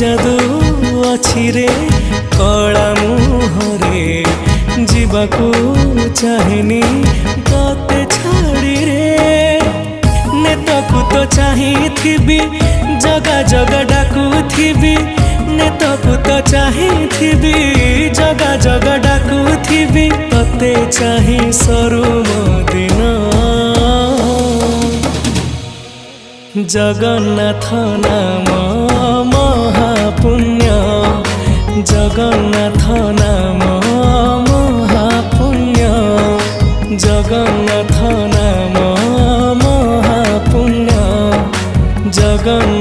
जादू अछि रे कला मुहरे जीवाकू चाहेनी तते छाड़ी रे नेतकू तो चाहिथिबी जगा जगा डाकुथिबी नेतकू तो चाहिथिबी जगा जगा डाकुथिबी तते चाहि सरू दिन जगन्नाथ नाम महापुण्य जगन्नाथ नाम महापुण्य जगन्नाथ नाम महापुण्य जगन्नाथ